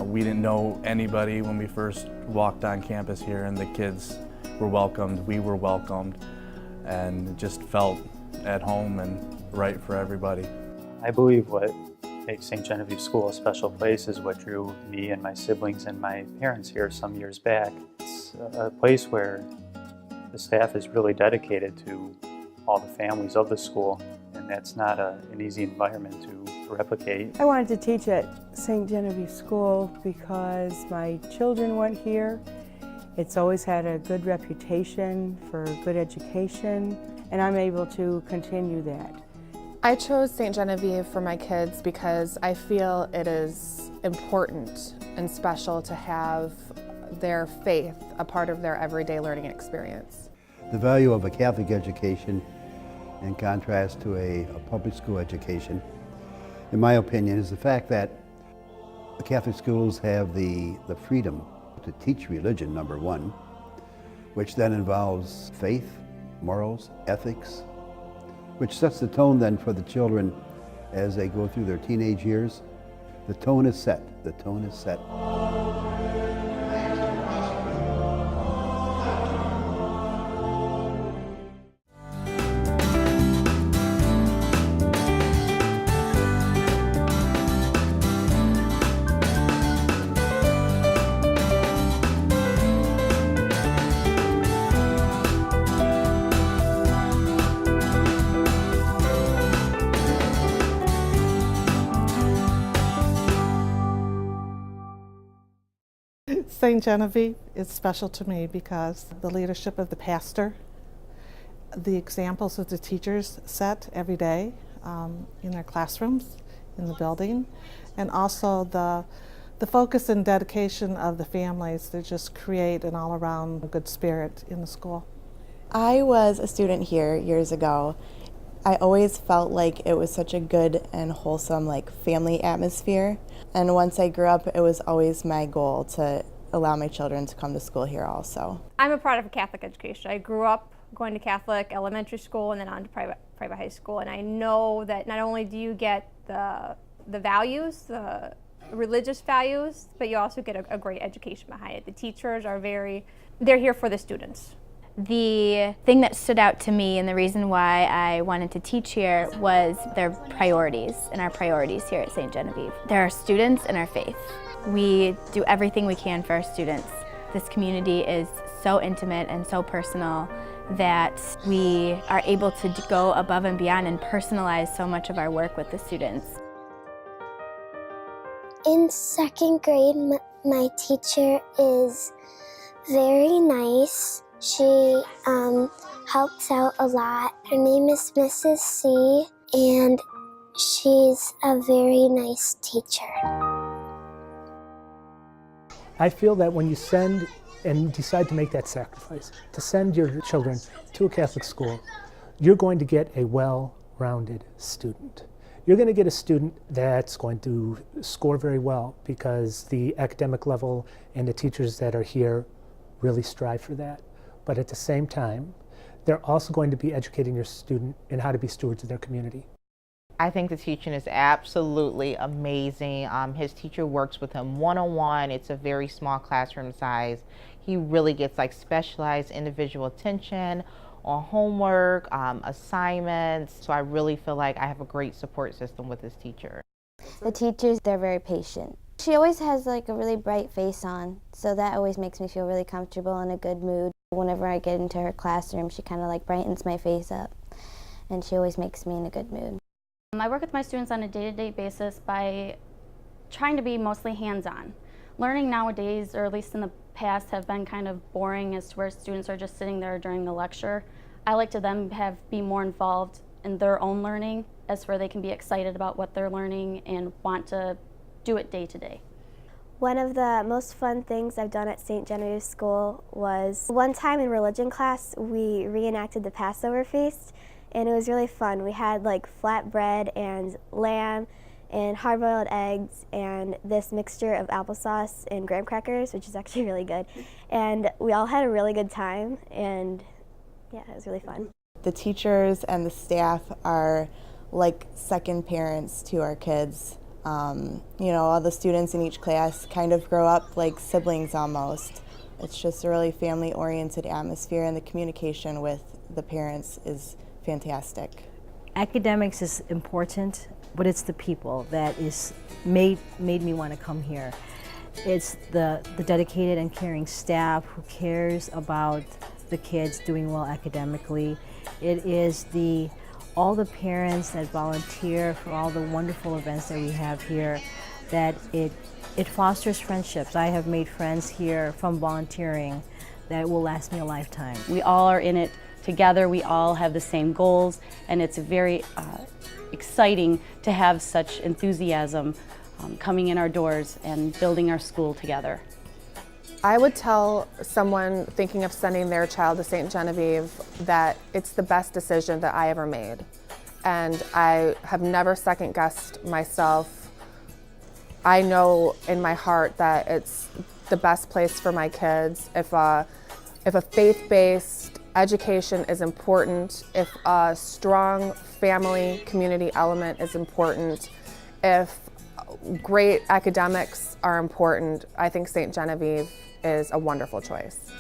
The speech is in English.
We didn't know anybody when we first walked on campus here, and the kids were welcomed, we were welcomed, and it just felt at home and right for everybody. I believe what makes St. Genevieve School a special place is what drew me and my siblings and my parents here some years back. It's a place where the staff is really dedicated to all the families of the school, and that's not an easy environment to replicate. I wanted to teach at St. Genevieve School because my children went here. It's always had a good reputation for good education, and I'm able to continue that. I chose St. Genevieve for my kids because I feel it is important and special to have their faith a part of their everyday learning experience. The value of a Catholic education in contrast to a public school education, in my opinion, is the fact that the Catholic schools have the freedom to teach religion, number one, which then involves faith, morals, ethics, which sets the tone then for the children as they go through their teenage years. The tone is set. The tone is set. St. Genevieve is special to me because the leadership of the pastor, the examples that the teachers set every day in their classrooms, in the building, and also the focus and dedication of the families that just create an all-around good spirit in the school. I was a student here years ago. I always felt like it was such a good and wholesome family atmosphere. And once I grew up, it was always my goal to allow my children to come to school here also. I'm a product of Catholic education. I grew up going to Catholic elementary school and then on to private high school, and I know that not only do you get the values, the religious values, but you also get a great education behind it. The teachers are they're here for the students. The thing that stood out to me and the reason why I wanted to teach here was their priorities and our priorities here at St. Genevieve. They're our students and our faith. We do everything we can for our students. This community is so intimate and so personal that we are able to go above and beyond and personalize so much of our work with the students. In second grade, my teacher is very nice. She helps out a lot. Her name is Mrs. C, and she's a very nice teacher. I feel that when you send and decide to make that sacrifice, to send your children to a Catholic school, you're going to get a well-rounded student. You're going to get a student that's going to score very well because the academic level and the teachers that are here really strive for that. But at the same time, they're also going to be educating your student in how to be stewards of their community. I think the teaching is absolutely amazing. His teacher works with him one-on-one. It's a very small classroom size. He really gets specialized individual attention on homework, assignments. So I really feel like I have a great support system with this teacher. The teachers, they're very patient. She always has a really bright face on, so that always makes me feel really comfortable and in a good mood. Whenever I get into her classroom, she kind of brightens my face up, and she always makes me in a good mood. I work with my students on a day-to-day basis by trying to be mostly hands-on. Learning nowadays, or at least in the past, have been kind of boring as to where students are just sitting there during the lecture. I like to be more involved in their own learning, as where they can be excited about what they're learning and want to do it day to day. One of the most fun things I've done at St. Genevieve School was one time in religion class we reenacted the Passover feast, and it was really fun. We had flatbread and lamb and hard-boiled eggs and this mixture of applesauce and graham crackers, which is actually really good. And we all had a really good time, and yeah, it was really fun. The teachers and the staff are like second parents to our kids. You know, all the students in each class kind of grow up like siblings almost. It's just a really family-oriented atmosphere, and the communication with the parents is fantastic. Academics is important, but it's the people that is made me want to come here. It's the dedicated and caring staff who cares about the kids doing well academically. It is all the parents that volunteer for all the wonderful events that we have here, that it fosters friendships. I have made friends here from volunteering that will last me a lifetime. We all are in it together, we all have the same goals, and it's very exciting to have such enthusiasm coming in our doors and building our school together. I would tell someone thinking of sending their child to St. Genevieve that it's the best decision that I ever made. And I have never second-guessed myself. I know in my heart that it's the best place for my kids. If a faith-based education is important, if a strong family community element is important, if great academics are important, I think St. Genevieve is a wonderful choice.